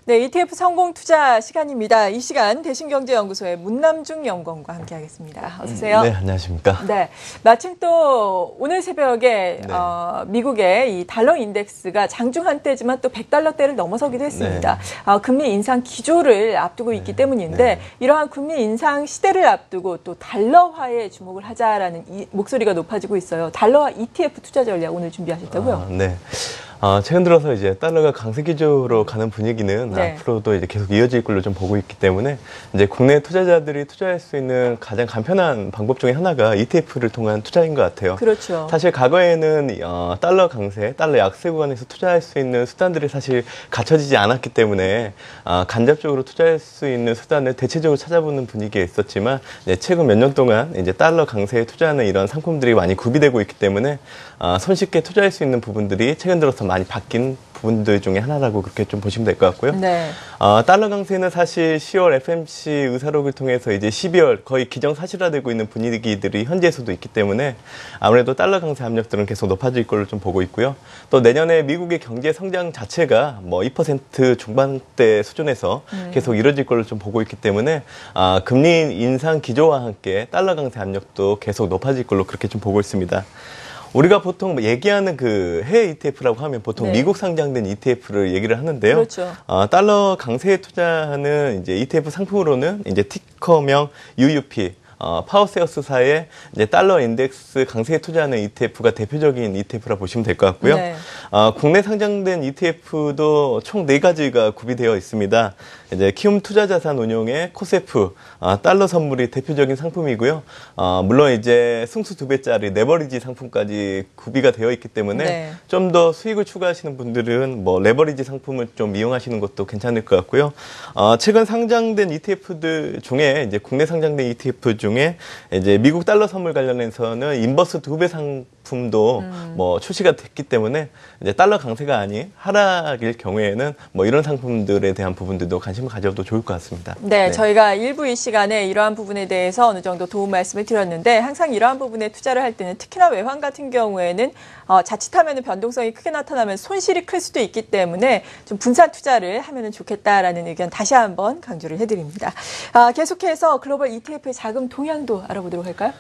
네, ETF 성공 투자 시간입니다. 이 시간 대신경제연구소의 문남중 연구원과 함께하겠습니다. 어서 오세요. 네, 안녕하십니까. 네, 마침 또 오늘 새벽에 네. 미국의 이 달러 인덱스가 장중 한때지만 또 100달러대를 넘어서기도 했습니다. 네. 금리 인상 기조를 앞두고 있기 때문인데 이러한 금리 인상 시대를 앞두고 또 달러화에 주목을 하자라는 목소리가 높아지고 있어요. 달러화 ETF 투자 전략 오늘 준비하셨다고요? 네. 최근 들어서 이제 달러가 강세 기조로 가는 분위기는 네. 앞으로도 이제 계속 이어질 걸로 좀 보고 있기 때문에 이제 국내 투자자들이 투자할 수 있는 가장 간편한 방법 중에 하나가 ETF를 통한 투자인 것 같아요. 그렇죠. 사실 과거에는 달러 강세, 달러 약세 구간에서 투자할 수 있는 수단들이 사실 갖춰지지 않았기 때문에 간접적으로 투자할 수 있는 수단을 대체적으로 찾아보는 분위기에 있었지만 이제 최근 몇 년 동안 이제 달러 강세에 투자하는 이런 상품들이 많이 구비되고 있기 때문에 손쉽게 투자할 수 있는 부분들이 최근 들어서 많이 바뀐 부분들 중에 하나라고 그렇게 좀 보시면 될 것 같고요. 네. 달러 강세는 사실 10월 FMC 의사록을 통해서 이제 12월 거의 기정사실화되고 있는 분위기들이 현지에서도 있기 때문에 아무래도 달러 강세 압력들은 계속 높아질 걸로 좀 보고 있고요. 또 내년에 미국의 경제 성장 자체가 뭐 2% 중반대 수준에서 계속 이뤄질 걸로 좀 보고 있기 때문에 금리 인상 기조와 함께 달러 강세 압력도 계속 높아질 걸로 그렇게 좀 보고 있습니다. 우리가 보통 얘기하는 그 해외 ETF라고 하면 보통 네. 미국 상장된 ETF를 얘기를 하는데요. 그렇죠. 달러 강세에 투자하는 이제 ETF 상품으로는 이제 티커명 UUP, 파워세어스사의 이제 달러 인덱스 강세에 투자하는 ETF가 대표적인 ETF라 보시면 될 것 같고요. 네. 국내 상장된 ETF도 총 4가지가 구비되어 있습니다. 이제 키움 투자자산 운용의 코세프, 달러 선물이 대표적인 상품이고요. 물론 이제 승수 2배짜리 레버리지 상품까지 구비가 되어 있기 때문에 네. 좀 더 수익을 추가하시는 분들은 뭐 레버리지 상품을 좀 이용하시는 것도 괜찮을 것 같고요. 최근 상장된 ETF들 중에 이제 국내 상장된 ETF 중에 이제 미국 달러 선물 관련해서는 인버스 2배 상품도 뭐 출시가 됐기 때문에 이제 달러 강세가 아닌 하락일 경우에는 뭐 이런 상품들에 대한 부분들도 관심을 가져도 좋을 것 같습니다. 네, 저희가 일부 이 시간에 이러한 부분에 대해서 어느 정도 도움 말씀을 드렸는데 항상 이러한 부분에 투자를 할 때는 특히나 외환 같은 경우에는 자칫하면 변동성이 크게 나타나면 손실이 클 수도 있기 때문에 좀 분산 투자를 하면 좋겠다라는 의견 다시 한번 강조를 해드립니다. 계속해서 글로벌 ETF의 자금 동향도 알아보도록 할까요?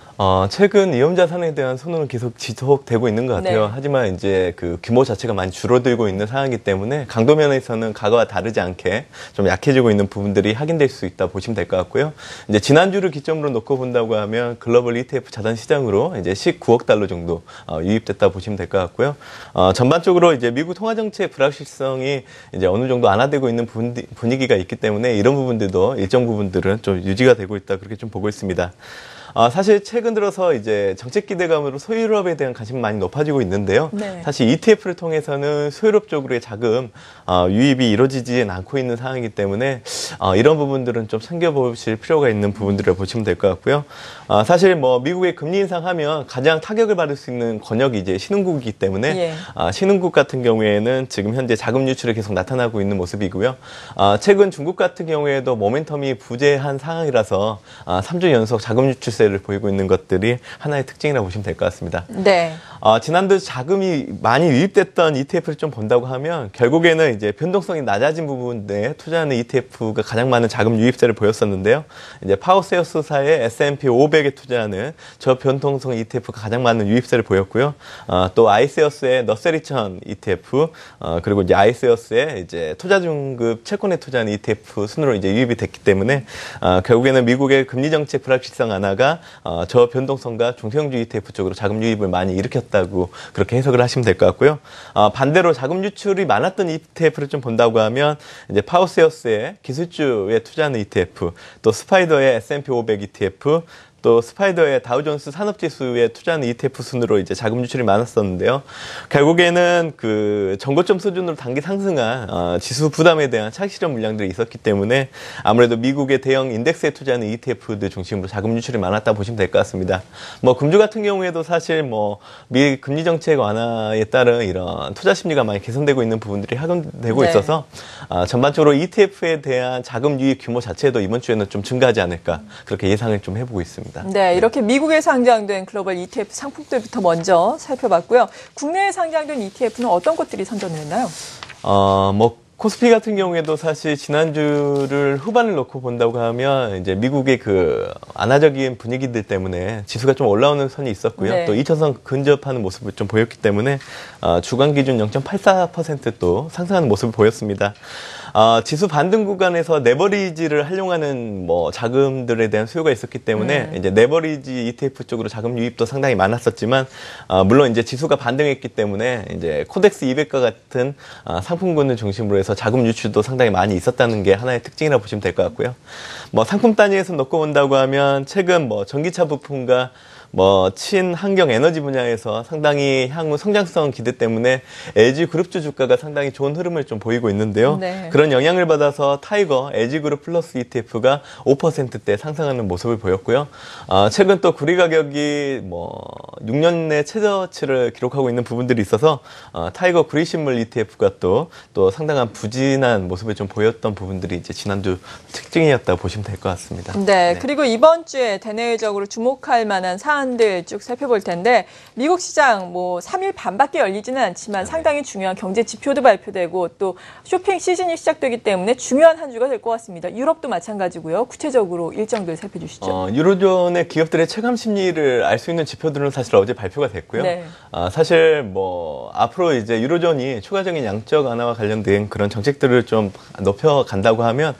최근 위험자산에 대한 선호는 계속 지속되고 있는 것 같아요. 네. 하지만 이제 그 규모 자체가 많이 줄어들고 있는 상황이기 때문에 강도 면에서는 과거와 다르지 않게 좀 약해지고 있는 부분들이 확인될 수 있다 보시면 될 것 같고요. 이제 지난주를 기점으로 놓고 본다고 하면 글로벌 ETF 자산 시장으로 이제 19억 달러 정도 유입됐다 보시면 될 것 같고요. 전반적으로 이제 미국 통화 정책 불확실성이 이제 어느 정도 완화되고 있는 분위기가 있기 때문에 이런 부분들도 일정 부분들은 좀 유지가 되고 있다 그렇게 좀 보고 있습니다. 사실 최근 들어서 이제 정책 기대감으로 소유럽에 대한 관심이 많이 높아지고 있는데요. 네. 사실 ETF를 통해서는 소유럽 쪽으로의 자금 유입이 이루어지지는 않고 있는 상황이기 때문에 이런 부분들은 좀 챙겨보실 필요가 있는 부분들을 보시면 될 것 같고요. 사실 뭐 미국의 금리 인상하면 가장 타격을 받을 수 있는 권역이 이제 신흥국이기 때문에 신흥국 같은 경우에는 지금 현재 자금 유출이 계속 나타나고 있는 모습이고요. 최근 중국 같은 경우에도 모멘텀이 부재한 상황이라서 3주 연속 자금 유출세 를 보이고 있는 것들이 하나의 특징이라고 보시면 될 것 같습니다. 네. 지난주 자금이 많이 유입됐던 ETF를 좀 본다고 하면 결국에는 이제 변동성이 낮아진 부분에 투자하는 ETF가 가장 많은 자금 유입세를 보였었는데요. 이제 파워세어스사의 S&P 500에 투자하는 저변동성 ETF가 가장 많은 유입세를 보였고요. 또 아이세어스의 너세리천 ETF 그리고 이제 아이세어스의 이제 투자중급 채권에 투자하는 ETF 순으로 이제 유입이 됐기 때문에 결국에는 미국의 금리 정책 불확실성 완화가 저변동성과 중소형주 ETF 쪽으로 자금 유입을 많이 일으켰다고 그렇게 해석을 하시면 될 것 같고요. 반대로 자금 유출이 많았던 ETF를 좀 본다고 하면 이제 파워세어스의 기술주에 투자하는 ETF, 또 스파이더의 S&P 500 ETF, 또 스파이더의 다우존스 산업지수에 투자하는 ETF 순으로 이제 자금 유출이 많았었는데요. 결국에는 그 전고점 수준으로 단기 상승한 지수 부담에 대한 차익 실현 물량들이 있었기 때문에 아무래도 미국의 대형 인덱스에 투자하는 ETF들 중심으로 자금 유출이 많았다 보시면 될 것 같습니다. 뭐 금주 같은 경우에도 사실 뭐 미 금리 정책 완화에 따른 이런 투자 심리가 많이 개선되고 있는 부분들이 확인되고 있어서 전반적으로 ETF에 대한 자금 유입 규모 자체도 이번 주에는 좀 증가하지 않을까 그렇게 예상을 좀 해보고 있습니다. 네, 이렇게 미국에 상장된 글로벌 ETF 상품들부터 먼저 살펴봤고요. 국내에 상장된 ETF는 어떤 것들이 선전을 했나요? 뭐 코스피 같은 경우에도 사실 지난주를 후반을 놓고 본다고 하면 이제 미국의 그 완화적인 분위기들 때문에 지수가 좀 올라오는 선이 있었고요. 네. 또 2차선 근접하는 모습을 좀 보였기 때문에 주간 기준 0.84% 또 상승하는 모습을 보였습니다. 지수 반등 구간에서 레버리지를 활용하는 뭐 자금들에 대한 수요가 있었기 때문에 이제 레버리지 ETF 쪽으로 자금 유입도 상당히 많았었지만 물론 이제 지수가 반등했기 때문에 이제 코덱스 200과 같은 상품군을 중심으로 해서 자금 유출도 상당히 많이 있었다는 게 하나의 특징이라고 보시면 될 것 같고요. 뭐 상품 단위에서 놓고 본다고 하면 최근 뭐 전기차 부품과 뭐 친환경 에너지 분야에서 상당히 향후 성장성 기대 때문에 LG 그룹주 주가가 상당히 좋은 흐름을 좀 보이고 있는데요. 네. 그런 영향을 받아서 타이거 LG 그룹 플러스 ETF가 5%대 상승하는 모습을 보였고요. 최근 또 구리 가격이 뭐 6년 내 최저치를 기록하고 있는 부분들이 있어서 타이거 구리 식물 ETF가 또 상당한 부진한 모습을 좀 보였던 부분들이 이제 지난주 특징이었다고 보시면 될 것 같습니다. 네, 그리고 이번 주에 대내외적으로 주목할 만한 사안들 쭉 살펴볼 텐데 미국 시장 뭐 3일 반밖에 열리지는 않지만 상당히 중요한 경제 지표도 발표되고 또 쇼핑 시즌이 시작되기 때문에 중요한 한 주가 될 것 같습니다. 유럽도 마찬가지고요. 구체적으로 일정들 살펴주시죠. 유로존의 기업들의 체감 심리를 알 수 있는 지표들은 사실 어제 발표가 됐고요. 네. 사실 뭐 앞으로 이제 유로존이 추가적인 양적 완화와 관련된 그런 정책들을 좀 높여간다고 하면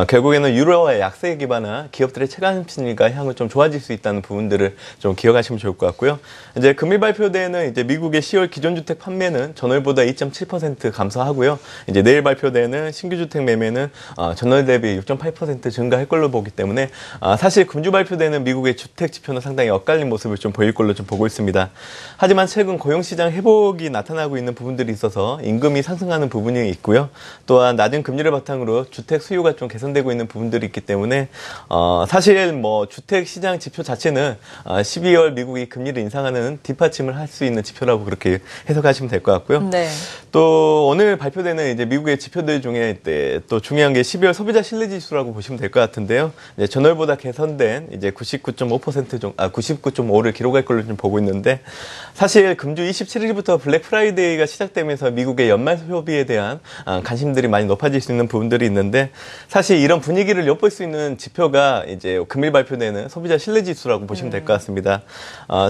결국에는 유로화의 약세에 기반한 기업들의 체감 심리가 향후 좀 좋아질 수 있다는 부분들을 좀 기억하시면 좋을 것 같고요. 이제 금일 발표되는 이제 미국의 10월 기존주택 판매는 전월보다 2.7% 감소하고요. 이제 내일 발표되는 신규주택 매매는 전월 대비 6.8% 증가할 걸로 보기 때문에 사실 금주 발표되는 미국의 주택 지표는 상당히 엇갈린 모습을 좀 보일 걸로 좀 보고 있습니다. 하지만 최근 고용시장 회복이 나타나고 있는 부분들이 있어서 임금이 상승하는 부분이 있고요. 또한 낮은 금리를 바탕으로 주택 수요가 좀 개선되고 있는 부분들이 있기 때문에 사실 뭐 주택 시장 지표 자체는 12월 미국이 금리를 인상하는 뒷받침을 할 수 있는 지표라고 그렇게 해석하시면 될 것 같고요. 네. 또 오늘 발표되는 이제 미국의 지표들 중에 또 중요한 게 12월 소비자 신뢰 지수라고 보시면 될 것 같은데요. 이제 전월보다 개선된 이제 99.5% 정도, 99.5를 기록할 걸로 좀 보고 있는데 사실 금주 27일부터 블랙 프라이데이가 시작되면서 미국의 연말 소비에 대한 관심들이 많이 높아질 수 있는 부분들이 있는데 사실 이런 분위기를 엿볼 수 있는 지표가 이제 금일 발표되는 소비자 신뢰 지수라고 보시면 될 것 같습니다.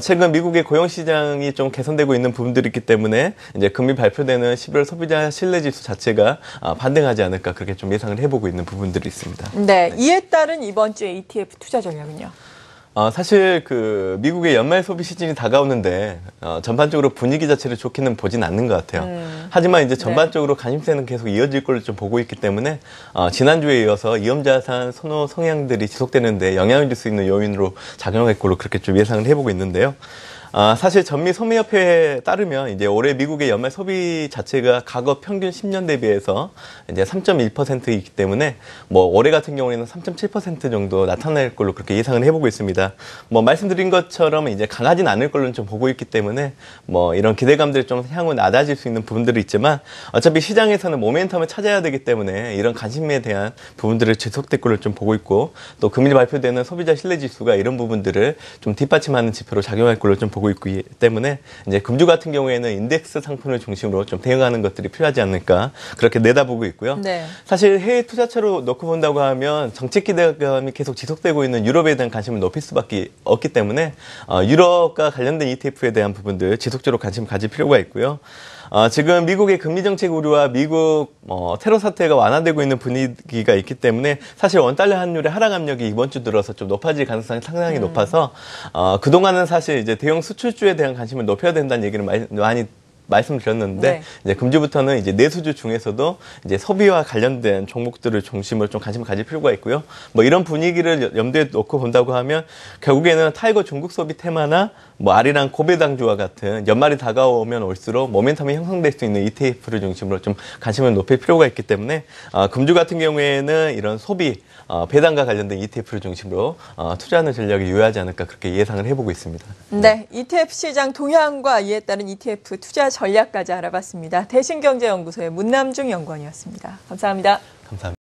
최근 미국의 고용 시장이 좀 개선되고 있는 부분들이 있기 때문에 이제 금일 발표되는 11월 소비자 신뢰 지수 자체가 반등하지 않을까 그렇게 좀 예상을 해보고 있는 부분들이 있습니다. 네, 이에 따른 이번 주에 ETF 투자 전략은요? 사실 그 미국의 연말 소비 시즌이 다가오는데 전반적으로 분위기 자체를 좋게는 보진 않는 것 같아요. 하지만 이제 전반적으로 관심세는 계속 이어질 걸로 좀 보고 있기 때문에 지난주에 이어서 위험자산 선호 성향들이 지속되는데 영향을 줄 수 있는 요인으로 작용할 걸로 그렇게 좀 예상을 해보고 있는데요. 사실 전미 소매협회에 따르면 이제 올해 미국의 연말 소비 자체가 과거 평균 10년 대비해서 이제 3.1%이기 때문에 뭐 올해 같은 경우에는 3.7% 정도 나타날 걸로 그렇게 예상을 해보고 있습니다. 뭐 말씀드린 것처럼 이제 강하진 않을 걸로 좀 보고 있기 때문에 뭐 이런 기대감들이 좀 향후 낮아질 수 있는 부분들이 있지만 어차피 시장에서는 모멘텀을 찾아야 되기 때문에 이런 관심에 대한 부분들을 지속될 걸로 좀 보고 있고 또 금일 발표되는 소비자 신뢰 지수가 이런 부분들을 좀 뒷받침하는 지표로 작용할 걸로 좀 보고 있기 때문에 이제 금주 같은 경우에는 인덱스 상품을 중심으로 좀 대응하는 것들이 필요하지 않을까 그렇게 내다보고 있고요. 네. 사실 해외 투자처로 놓고 본다고 하면 정책 기대감이 계속 지속되고 있는 유럽에 대한 관심을 높일 수밖에 없기 때문에 유럽과 관련된 ETF에 대한 부분들 지속적으로 관심 가질 필요가 있고요. 지금 미국의 금리 정책 우려와 미국 테러 사태가 완화되고 있는 분위기가 있기 때문에 사실 원달러 환율의 하락 압력이 이번 주 들어서 좀 높아질 가능성이 상당히 높아서 그동안은 사실 이제 대형 수출주에 대한 관심을 높여야 된다는 얘기를 많이 말씀드렸는데 네. 이제 금주부터는 이제 내수주 중에서도 이제 소비와 관련된 종목들을 중심으로 좀 관심을 가질 필요가 있고요. 뭐 이런 분위기를 염두에 놓고 본다고 하면 결국에는 타이거 중국 소비 테마나 뭐 아리랑 고배당주와 같은 연말이 다가오면 올수록 모멘텀이 형성될 수 있는 ETF를 중심으로 좀 관심을 높일 필요가 있기 때문에 금주 같은 경우에는 이런 소비 배당과 관련된 ETF를 중심으로 투자하는 전략이 유효하지 않을까 그렇게 예상을 해보고 있습니다. 네, ETF 시장 동향과 이에 따른 ETF 투자 전략까지 알아봤습니다. 대신경제연구소의 문남중 연구원이었습니다. 감사합니다. 감사합니다.